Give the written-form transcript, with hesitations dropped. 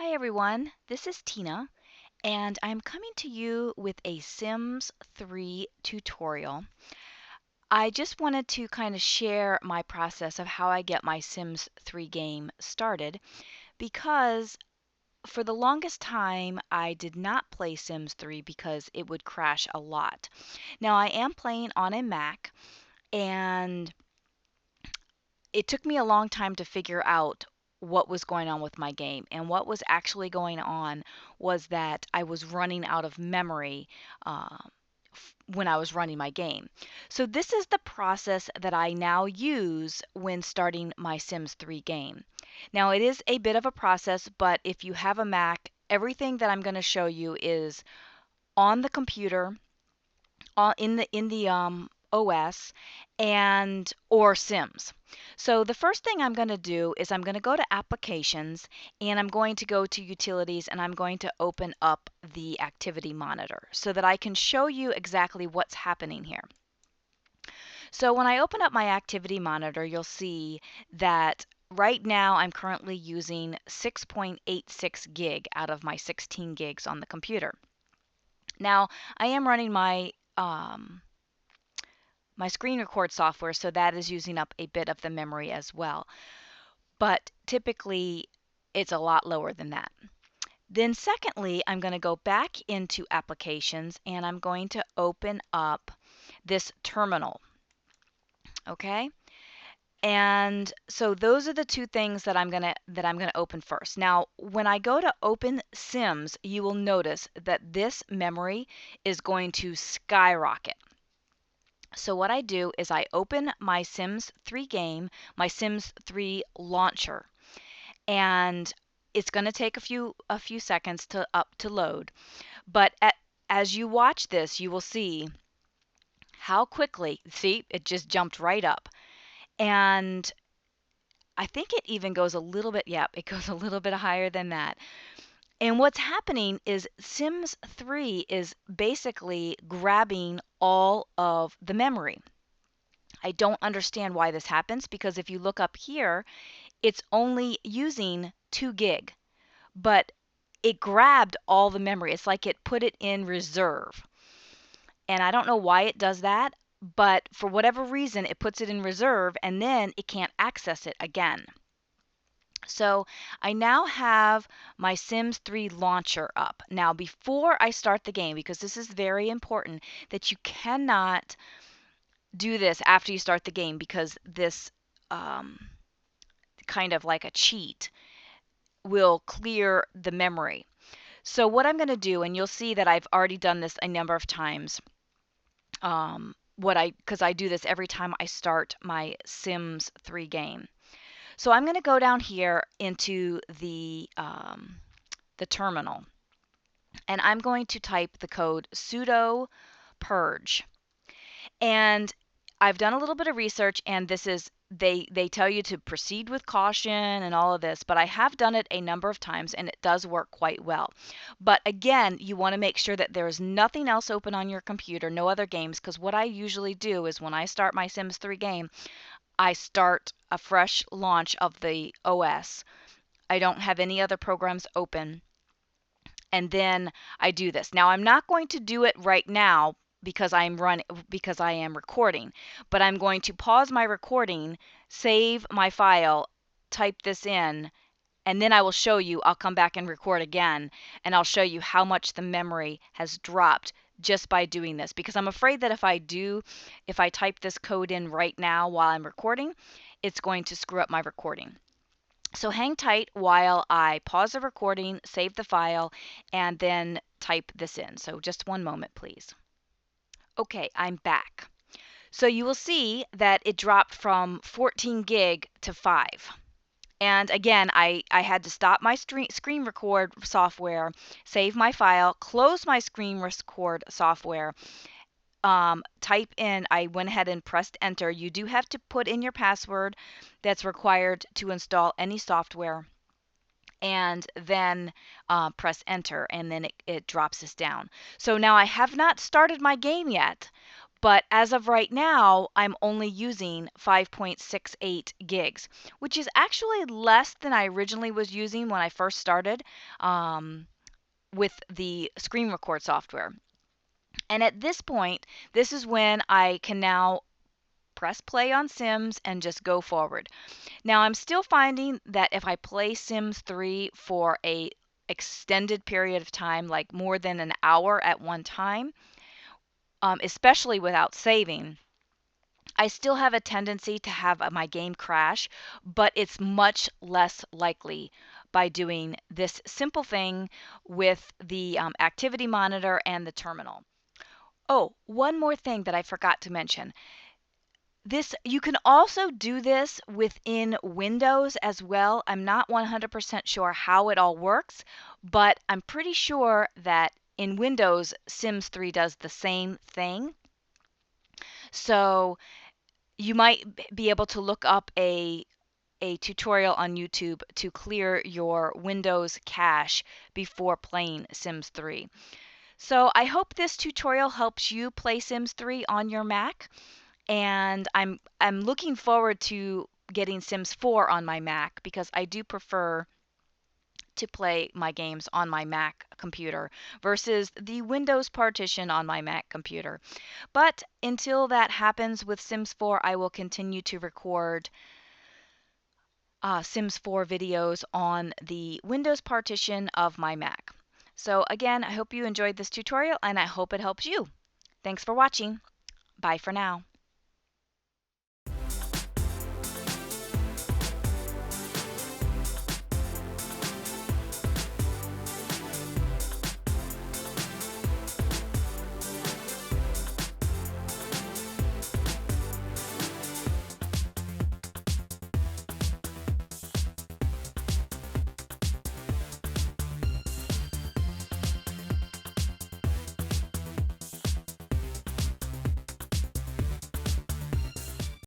Hi everyone, this is Tina, and I'm coming to you with a Sims 3 tutorial. I just wanted to kind of share my process of how I get my Sims 3 game started because for the longest time I did not play Sims 3 because it would crash a lot. Now I am playing on a Mac, and it took me a long time to figure out what was going on with my game. And what was actually going on was that I was running out of memory uh, when I was running my game. So this is the process that I now use when starting my Sims 3 game. Now it is a bit of a process, but if you have a Mac, everything that I'm going to show you is on the computer, in the OS, and or Sims. So the first thing I'm going to do is I'm going to go to Applications, and I'm going to go to Utilities, and I'm going to open up the Activity Monitor so that I can show you exactly what's happening here. So when I open up my Activity Monitor, you'll see that right now I'm currently using 6.86 gig out of my 16 gigs on the computer. Now I am running my screen record software, so that is using up a bit of the memory as well. But typically, it's a lot lower than that. Then secondly, I'm going to go back into Applications, and I'm going to open up this terminal. Okay? And so those are the two things that I'm going to open first. Now, when I go to open Sims, you will notice that this memory is going to skyrocket. So what I do is I open my Sims 3 game, my Sims 3 launcher, and it's going to take a few seconds to load. But as you watch this, you will see how quickly, see, it just jumped right up. And I think it even goes a little bit, yeah, it goes a little bit higher than that. And what's happening is Sims 3 is basically grabbing all of the memory. I don't understand why this happens, because if you look up here, it's only using 2 gig, but it grabbed all the memory. It's like it put it in reserve. And I don't know why it does that, but for whatever reason, it puts it in reserve and then it can't access it again. So I now have my Sims 3 launcher up. Now, before I start the game, because this is very important, that you cannot do this after you start the game, because this kind of like a cheat will clear the memory. So what I'm going to do, and you'll see that I've already done this a number of times, because I do this every time I start my Sims 3 game. So I'm going to go down here into the terminal, and I'm going to type the code sudo purge. And I've done a little bit of research, and this is they tell you to proceed with caution and all of this, but I have done it a number of times and it does work quite well. But again, you want to make sure that there is nothing else open on your computer, no other games, because what I usually do is when I start my Sims 3 game, I start a fresh launch of the OS. I don't have any other programs open, and then I do this. Now I'm not going to do it right now because I am recording, but I'm going to pause my recording, save my file, type this in, and then I will show you. I'll come back and record again, and I'll show you how much the memory has dropped just by doing this, because I'm afraid that if I type this code in right now while I'm recording, it's going to screw up my recording. So hang tight while I pause the recording, save the file, and then type this in. So just one moment, please. Okay, I'm back. So you will see that it dropped from 14 gig to 5. And again, I had to stop my screen record software, save my file, close my screen record software, type in, I went ahead and pressed enter. You do have to put in your password that's required to install any software, and then press enter, and then it drops this down. So now I have not started my game yet, But as of right now, I'm only using 5.68 gigs, which is actually less than I originally was using when I first started with the screen record software. And at this point, this is when I can now press play on Sims and just go forward. Now, I'm still finding that if I play Sims 3 for a extended period of time, like more than an hour at one time, especially without saving, I still have a tendency to have my game crash, but it's much less likely by doing this simple thing with the activity monitor and the terminal. Oh, one more thing that I forgot to mention. You can also do this within Windows as well. I'm not 100% sure how it all works, but I'm pretty sure that in Windows, Sims 3 does the same thing. So you might be able to look up a tutorial on YouTube to clear your Windows cache before playing Sims 3. So I hope this tutorial helps you play Sims 3 on your Mac. And I'm looking forward to getting Sims 4 on my Mac because I do prefer to play my games on my Mac computer versus the Windows partition on my Mac computer. But until that happens with Sims 4, I will continue to record Sims 4 videos on the Windows partition of my Mac. So again, I hope you enjoyed this tutorial and I hope it helps you. Thanks for watching. Bye for now.